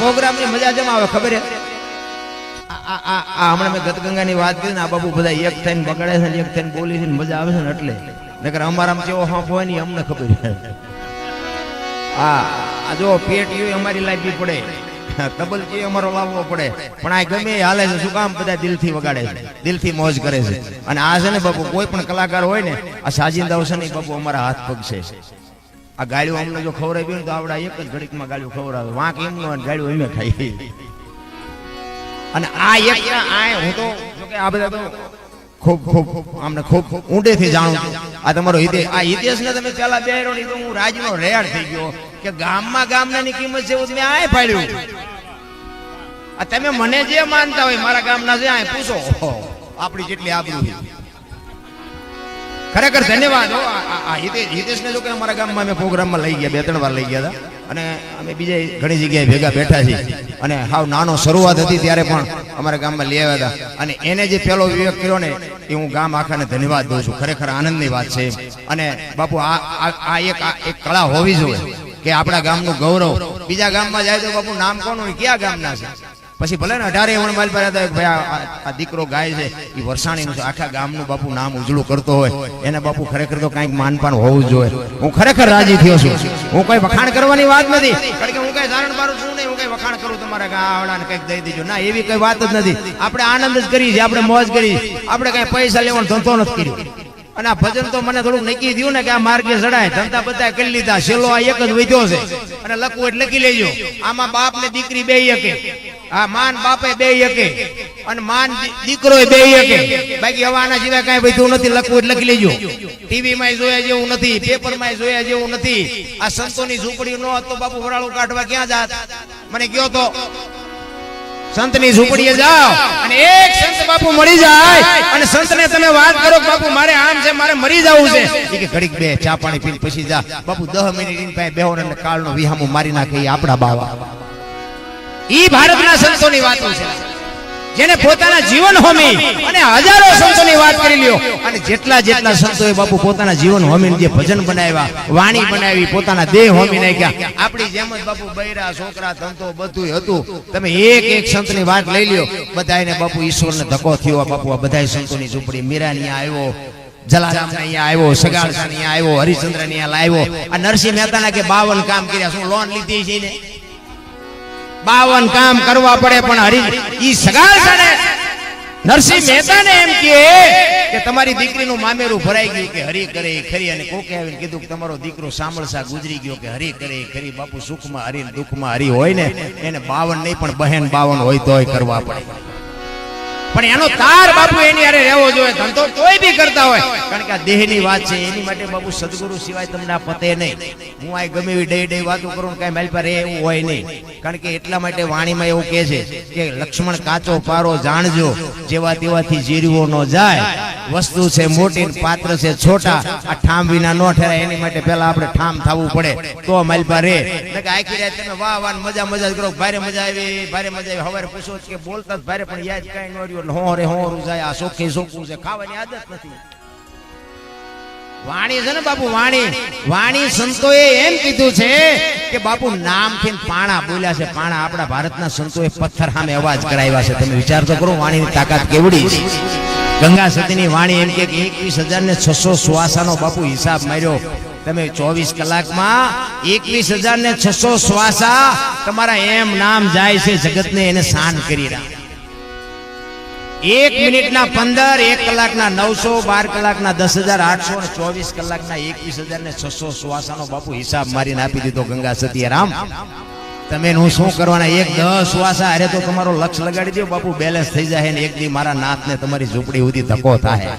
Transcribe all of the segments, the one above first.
પ્રોગ્રામની મજા જેમ આવે ખબર છે હમણાં મેં ગતગંગાની વાત કરી ને આ બાપુ બધા એક થઈને બગાડે છે ને એક થઈને બોલી છે ને મજા આવે છે ને એટલે નકર અમારામાં કેવો હાંફ હોય ને અમને ખબર છે આ જો પેટ એ અમારી લાગવી પડે ડબલ જે અમારો લાવવો પડે પણ આ ગમે હાલે છે શું કામ બધા દિલથી વગાડે છે દિલથી મોજ કરે છે અને આ છે ને બાપુ કોઈ પણ કલાકાર હોય ને આ સાજિંદાઓ છે ને બાપુ અમારા હાથ પગ છે આ ગાળ્યું અમને જો ખવડાવી તો આવડા એક જ ઘડીકમાં ગાળ્યું ખવડાવે વાંક એમનો ગાળ્યું અમે ખાઈ અને આ એક હું તો જો કે આ બધા તો ખૂબ આમને ખૂબ ઊંડેથી જાણું છું આ તમારો હિતેશ ને તમે પેલા બે તો હું રાજનો રેડ થઈ ગયો કે ગામમાં ગામનાની કિંમત છે મેં આ પાડ્યું આ તમે મને જે માનતા હોય મારા ગામના છે આ પૂછો આપણી જેટલી આબરૂ ખરેખર ધન્યવાદ હિતેશ ને જો કે અમારા ગામમાં અમે પ્રોગ્રામમાં લઈ ગયા 2-3 વાર લઈ ગયા હતા અને અમે બીજે ઘણી જગ્યાએ ભેગા બેઠા છીએ અને હાવ નાનો શરૂઆત હતી ત્યારે પણ અમારા ગામમાં લઈ આવ્યા હતા અને એને જે પહેલો વિવેક કર્યો ને એ હું ગામ આખાને ધન્યવાદ દઉં છું ખરેખર આનંદની વાત છે અને બાપુ આ એક કળા હોવી જોઈએ કે આપણા ગામનું ગૌરવ બીજા ગામમાં જાય તો બાપુ નામ કોનું ક્યાં ગામના છે પછી ભલે ને 18 માઇલ પર ભાઈ આ દીકરો ગાય છે એ વરસાણીનું છે આખા ગામનું બાપુ નામ ઉજળું કરતો હોય એને બાપુ ખરેખર તો કંઈક માનપાન હોવું જોઈએ હું ખરેખર રાજી થયો છું હું કઈ વખાણ કરવાની વાત નથી કારણ કે હું કઈ ધારણ બારું છું નહીં હું કઈ વખાણ કરું તમારા ગામડાને કંઈક દઈ દેજો ના એવી કઈ વાત જ નથી આપણે આનંદ જ કરી છે આપણે મોજ કરી આપણે કઈ પૈસા લેવાનો ધંધો નથી કર્યો અને આ ભજન તો મને થોડુંક નક્કી થયું ને કે આ માર્ગે ચડાય ધંધા બધા કરી લીધા છેલ્લો આ એક જ વધ્યો છે અને લખવું એટલે લખી લેજો આમાં બાપ ને દીકરી બે એકે આ માન બાપે બે એકે અને માન દીકરો બે એકે બાકી હવે આના સિવાય કઈ વધ્યું નથી લખવું એટલે લખી લેજો ટીવી માં જોયા જેવું નથી પેપર માં જોયા જેવું નથી આ સંતોની ઝૂંપડી નો હતો બાપુ વરાળું કાઢવા ક્યાં જાત મને કયો તો સંતની ઝૂંપડીએ જાઓ અને એક સંત બાપુ મળી જાય અને સંતને તમે વાત કરો બાપુ મારે આમ છે મારે મરી જવું છે કે ઘડીક બે ચા પાણી પીને પછી જા બાપુ 10 મિનિટ પાસે બેહો ને કાળનો વિહામો મારી નાખે આપણા બાવા ઈ ભારતના સંતોની વાતો છે જેને પોતાના જીવન હોમી અને હજારો સંતોની વાત કરી લ્યો અને જેટલા સંતોએ બાપુ પોતાના જીવન હોમીને જે ભજન બનાવ્યા વાણી બનાવી પોતાના દેહ હોમી નાખ્યા આપણી જેમ જ બાપુ બૈરા છોકરા ધંધો બધું હતું તમે એક સંતની વાત લઈ લ્યો બધાને બાપુ ઈશ્વરને ધક્કો થયો બાપુ આ બધા સંતોની ઝૂંપડી મીરાની આવ્યો જલારામ અહીંયા આવ્યો સગાળસા અહીંયા આવ્યો હરિચંદ્ર અહીંયા લાવ્યો આ નરસિંહ મહેતાના કે 52 કામ કર્યા શું લોન લીધી છે ને 52 કામ કરવા પડે પણ ઈ સગાળસાને નરસિંહ મહેતાને એમ કે તમારી દીકરીનું મામેરું ભરાઈ ગયું કે હરી કરે ખરી અને કોકે આવીને કીધું કે તમારો દીકરો સામળસા ગુજરી ગયો કે હરી કરે ખરી બાપુ સુખમાં હરી દુઃખમાં હરી હોય ને એને 52 નહીં પણ બહેન 52 હોય તોય કરવા પડે પણ એનો તાર બાપુ એની હારે રહેવો જોઈએ ધંધો તોય બી કરતા હોય કારણ કે આ દેહની વાત છે એની માટે બાપુ સદગુરુ સિવાય તમને આ પતે નહીં હું આ ગમે એવી ડે વાતો કરું કઈ મારી પર એવું હોય નહીં કારણ કે એટલા માટે વાણીમાં એવું કહે છે કે લક્ષ્મણ કાચો પારો જાણજો જેવા તેવાથી જીરવો ન જાય વસ્તુ છે મોટી પાત્ર છે છોટા આ ઠામ વિના ન ઠેરાય એની માટે પેલા આપણે ઠામ થવું પડે તો મારી પર રે આખી રાત તમે વાહ મજા કરો ભારે મજા આવી હવારે પૂછો કે બોલતા જ ભારે પણ યાદ કઈ ન રહ્યું હોરે હોરું જાય આ સોખી સોખું છે ખાવાની આદત નથી વાણી છે ને બાપુ વાણી સંતોએ એમ કીધું છે કે બાપુ નામથી પાણા બોલ્યા છે પાણા આપણા ભારતના સંતોએ પથ્થર સામે અવાજ કરાવ્યા છે તમે વિચાર તો કરો વાણીની તાકાત કેવડી છે ગંગા સતીની વાણી એમ કે 21,600 શ્વાસાનો બાપુ હિસાબ માર્યો તમે 24 કલાકમાં 21,600 શ્વાસા તમારા એમ નામ જાય છે જગતને એને શાન કરી રહ્યા 1 મિનિટના 15 1 કલાકના 900 12 કલાકના 10,800 અને 24 કલાકના 21,600 શ્વાસાનો બાપુ હિસાબ મારીને આપી દીધો ગંગા સતીએ રામ તમે હું શું કરવાના 10 શ્વાસા અરે તો તમારો લક્ષ લગાડી દો બાપુ બેલેન્સ થઈ જાય ને એક દી મારા નાથને તમારી ઝૂંપડી સુધી ધક્કો થાય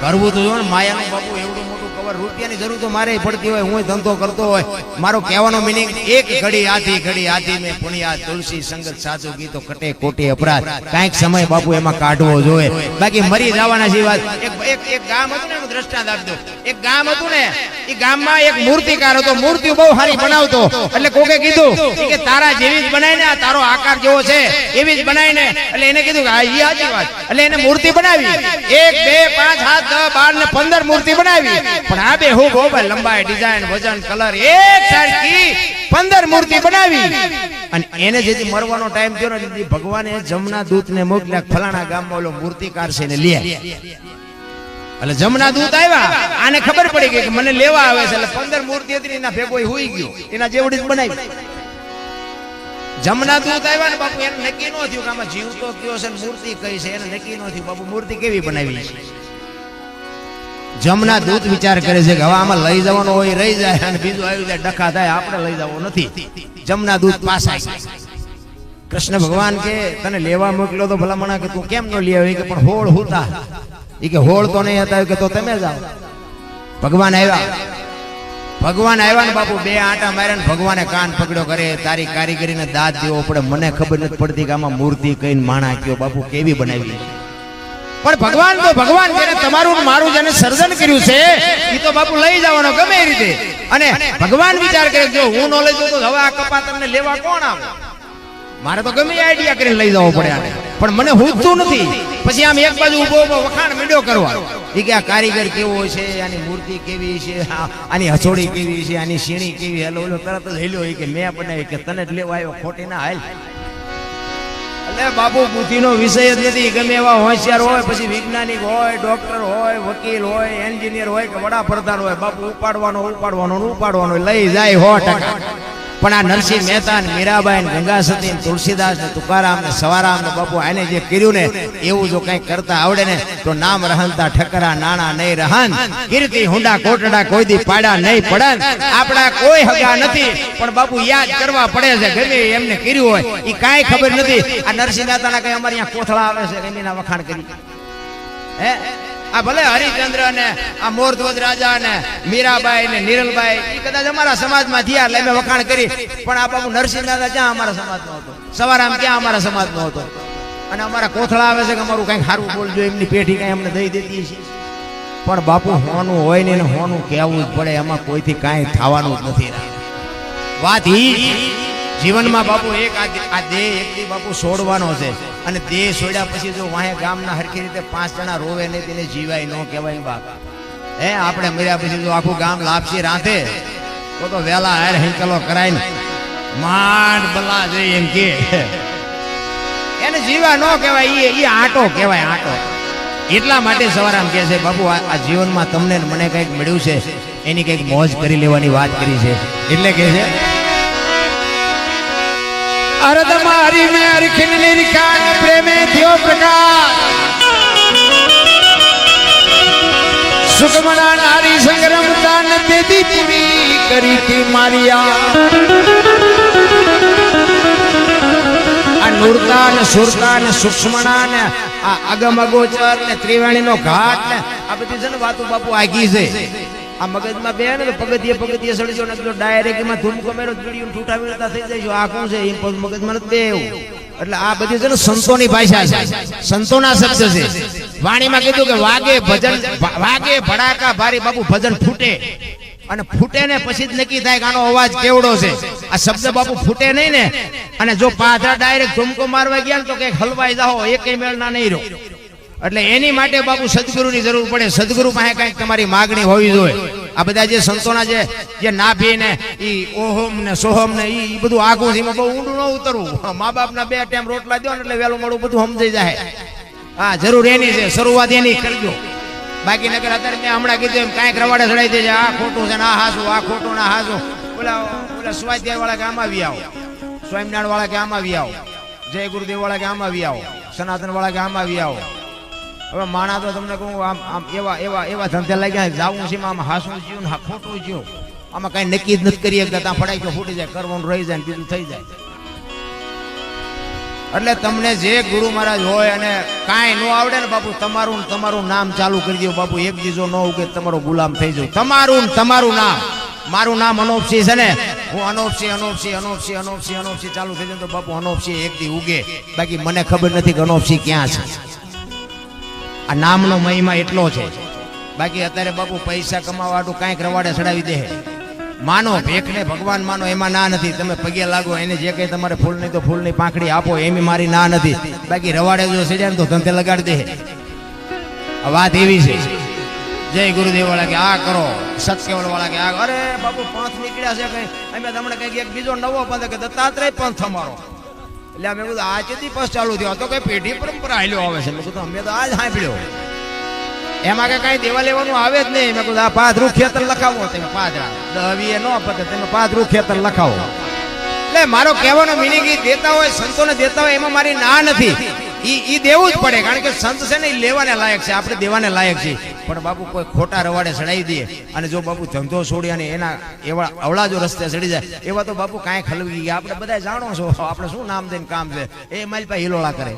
કરવું તો જો ને માયાનું બાપુ એવડું મોટું કવર રૂપિયાની જરૂર તો મારે પડતી હોય હું ધંધો કરતો હોય મારો કહેવાનો મિનિંગ એક ઘડી આધી મેં પુણ્યા તુલસી સંગત સાચું ગીતો કટે કોટી અપરાધ કાંઈક સમય બાપુ એમાં કાઢવો જોઈએ બાકી મરી જવાના છે વાત એક ગામ હતું ને દ્રષ્ટાંત આપી દો એક ગામ હતું ને એ ગામમાં એક મૂર્તિકાર હતો મૂર્તિ બહુ સારી બનાવતો એટલે કોકે કીધું કે તારા જેવી જ બનાવીને આ તારો આકાર જેવો છે એવી જ બનાવીને એટલે એને કીધું કે આ ઈ સાચી વાત એટલે એને મૂર્તિ બનાવી 1 2 5 7 10 12 ને 15 મૂર્તિ બનાવી પણ આ બે હું લંબાઈ ડિઝાઇન વજન કલર એક સરખી 15 મૂર્તિ બનાવી અને એને જેથી મરવાનો ટાઈમ થયો ને તેથી ભગવાને જમના દૂતને મોકલ્યા ફલાણા ગામમાં ઓલો મૂર્તિકાર છે ને લે. એટલે જમના દૂત આવ્યા, આને ખબર પડી ગઈ કે મને લેવા આવે છે. એટલે 15 મૂર્તિ હતી એના ભેગો હુઈ ગયો, એના જેવડી જ બનાવી. જમના દૂત આવ્યા ને બાપુ એને નક્કી ન થયું કે આમાં જીવતો કયો છે ને મૂર્તિ કઈ છે, એને નક્કી ન થયું બાપુ મૂર્તિ કેવી બનાવી છે. જમના દૂત વિચાર કરે છે કે હવે આમાં લઈ જવાનો હોય રહી જાય અને બીજું આવી જાય ડખા થાય, આપણે લઈ જવો નથી. જમના દૂત પાછા કૃષ્ણ ભગવાન કે તને લેવા મોકલ્યો તો ભલામણા કે તું કેમ ન લઈ આવી, કે પણ હોળ હુતા, એ કે હોળ તો નહીં હતા, કે તો તમે જાઓ. ભગવાન આવ્યા ને બાપુ બે આંટા માર્યા ને ભગવાને કાન પકડ્યો, કરે તારી કારીગરીને દાદ દેવો પડે, મને ખબર નથી પડતી કે આમાં મૂર્તિ કઈ માણા કયો બાપુ કેવી બનાવી. પણ ભગવાન તો ભગવાન જેને તમારું મારું જેને સર્જન કર્યું છે એ તો બાપુ લઈ જવાનો ગમે એ રીતે. અને ભગવાન વિચાર કરે જો હું નો લઈ જાઉં તો હવે આ કપા તમને લેવા કોણ આવે, મારે તો ગમે આઈડિયા કરીને લઈ જવો પડે આને, પણ મને હુજતું નથી. પછી આમ એક બાજુ ઉભો ઉભો વખાણ મીડ્યો કરવા, એ કે આ કારીગર કેવો છે, આની મૂર્તિ કેવી છે, આની હથોડી કેવી છે, આની સીણી કેવી. હેલો ઓલો તરત જ હેલ્યો કે મેં બનાવી, કે તને જ લેવા આવ્યો, ખોટી ના હાલ. એટલે બાપુ બુદ્ધિનો વિષય જ નથી. ગમે એવા હોશિયાર હોય, પછી વૈજ્ઞાનિક હોય, ડોક્ટર હોય, વકીલ હોય, એન્જિનિયર હોય કે વડાપ્રધાન હોય, બાપુ ઉપાડવાનો લઈ જાય 100%. પણ આ નરસિંહ મહેતા ને મીરાબાઈ ને ગંગા સતી ને તુલસીદાસ ને તુકારામ ને સવારામ ને બાપુ આને જે કર્યું ને એવું જો કઈ કરતા આવડે ને તો નામ રહનતા ઠકરા નાણા નહીં રહન, કીર્તિ હુંડા કોટડા કોઈ દી પાડા નહીં પડન. આપણા કોઈ હગા નથી પણ બાપુ યાદ કરવા પડે છે, ગમે એમને કર્યું હોય એ કાંઈ ખબર નથી. આ નરસિંહ મહેતાના કઈ અમારે અહીંયા કોથળા આવે છે, એમના વખાણ કરી હે. આ ભલે હરિચંદ્ર ને આ મોરધ્વજ રાજા ને મીરાબાઈ ને નિરલબાઈ એ કદાચ અમારા સમાજમાં થયા એટલે અમે વખાણ કરી, પણ આ બાપુ નરસિંહ મહેતા ક્યાં અમારા સમાજનો હતો, સવારામ ક્યાં અમારા સમાજનો હતો. અને અમારા કોથળા આવે છે કે અમારું કઈક સારું બોલજો, એમની પેઢી કઈ અમને દઈ દેતી છે. પણ બાપુ હોનું હોય ને હોનું કહેવું જ પડે, એમાં કોઈથી કાંઈ થવાનું જ નથી. વાત જીવનમાં બાપુ એક આ દેહ એકથી બાપુ છોડવાનો છે, અને દેહ છોડ્યા પછી જો વાહે ગામના હરખી રીતે 5 જણા રોવે નહીં તેને જીવાય ન કહેવાય બાપ. હે આપણે મર્યા પછી જો આખું ગામ લાપસી રાંધે તો વેલા હાર હિંકલો કરાય ને માંડ બલા જઈ એમ કે એને જીવા ન કહેવાય, એ આટો કહેવાય, આટો. એટલા માટે સવારામ કહે છે બાપુ આ જીવનમાં તમને મને કંઈક મળ્યું છે એની કંઈક મોજ કરી લેવાની વાત કરી છે. એટલે કહે છે અરે તમારી મેં અરખિન નિરખાન પ્રેમે થયો પ્રકાશ, સુખમણા નારી સંગ્રામ દાન દેતી પૂરી કરી થી મારિયા. આ નુરતા ને સુરતા ને સૂક્ષ્મણા ને આ અગમ અગોચર ને ત્રિવેણી નો ઘાટ ને આ બધી છે ને વાતો બાપુ આગી છે. આ મગજમાં બે ને પગથિયે સડજો ને જો ડાયરેક્ટ એમાં ધૂમકો મેરો પીડીયું ઠૂઠા વીળતા થઈ જાય. આ કોણ છે એમ મગજમાં બે એવું. એટલે આ બધી છે ને સંતોની ભાષા છે, સંતોના શબ્દ છે. વાણીમાં કીધું કે વાગે ભજન, વાગે ભડાકા ભારી બાપુ ભજન ફૂટે, અને ફૂટે ને પછી જ નક્કી થાય કે આનો અવાજ કેવડો છે. આ શબ્દ બાપુ ફૂટે નહીં ને, અને જો પાછા ડાયરેક્ટ ધૂમકો મારવા ગયા ને તો કઈક હલવાઈ જાઓ, એકેય મેળના નહીં રહો. એટલે એની માટે બાપુ સદગુરુની જરૂર પડે. સદગુરુ પાસે કઈક તમારી માગણી હોવી જોઈએ. આ બધા જે સંતોના જે નાભી ને ઈ ઓહમ ને સોહમ ને ઈ બધું આગું છે, એમાં બહુ ઊંડું ન ઉતરવું. મા બાપ ના 2 ટાઈમ રોટલા દો ને એટલે વહેલું મોડું બધું સમજાઈ જાય. હા જરૂર એની છે, શરૂઆત એની કરજો. બાકી નગર અત્યારે મેં હમણાં કીધું એમ કાંઈક રવાડે ચડાઈ દેજે, આ ખોટું છે ને આ હાસું, આ ખોટું ના હાસું. ઓલા સ્વાધ્યાય વાળા કે આમાં આવી આવો, સ્વામિનારાયણ વાળા કે આમાં આવી આવો, જય ગુરુદેવ વાળા કે આમાં આવી આવો, સનાતન વાળા કે આમાં આવી આવો. હવે માણા તો તમને કહું આમ એવા ધંધે લાગ્યા જાવું છે, આમ હાસું જીવ ને ખોટું જીવ, આમાં કઈ નક્કી જ નથી કરી શકતા. ત્યાં ફડાઈ ગયો ફૂટી જાય, કરવાનું રહી જાય, બીજું થઈ જાય. એટલે તમને જે ગુરુ મહારાજ હોય અને કાંઈ ન આવડે ને બાપુ તમારું નામ ચાલુ કરી દો બાપુ. એક દીજો ન ઉગે તમારો ગુલામ થઈ જાવ. તમારું નામ, મારું નામ અનોપસી છે ને, હું અનોપસી ચાલુ થઈ જાય તો બાપુ અનોપસી એક દી ઉગે. બાકી મને ખબર નથી કે અનોપસી ક્યાં છે. આ નામનો મહિમા એટલો છે. બાકી અત્યારે બાપુ પૈસા કમાવાડું કાંઈક રવાડે ચડાવી દે. માનો ભેખને ભગવાન માનો એમાં ના નથી. તમે પગે લાગો, એને જે કંઈ તમારે ફૂલ નહીં તો ફૂલની પાંખડી આપો, એમ મારી ના નથી. બાકી રવાડે જો ચડ્યા ને તો ધંધે લગાડી દે. વાત એવી છે. જય ગુરુદેવ વાળા કે આ કરો, સત્યવળ વાળા કે આ, અરે બાપુ પંથ નીકળ્યા છે કઈ, અમે તમને કઈ એક બીજો નવો પંથ કે દત્તાત્રેય પંથ અમારો. એટલે અમે કીધું આ ચેતી પંથ ચાલુ થયો, તો કઈ પેઢી પરંપરા હાલ્યો આવે છે. મેં કીધું અમે તો આજ સાંભળ્યો, એમાં કે કઈ દેવા લેવાનું આવે જ નહીં. મેં કીધું આ પાદરું ખેતર લખાવો, તમે પાદરા દવીએ ન પતે, તમે પાદરું ખેતર લખાવો. એટલે મારો કહેવાનો મિનિંગ ઈ દેતા હોય, સંતોને દેતા હોય, એમાં મારી ના નથી. ઈ દેવું જ પડે, કારણ કે સંત છે ને એ લેવાને લાયક છે, આપણે દેવાને લાયક છે. પણ બાપુ કોઈ ખોટા રવાડે ચડાવી દે, અને જો બાપુ ધંધો છોડી અને એના એવા અવળા જો રસ્તે ચડી જાય, એવા તો બાપુ કાંઈ ખલવી ગયા. આપણે બધા જાણો છો, આપણે શું નામ દઈને કામ છે, એ મારી પાસે હિલોળા કરે.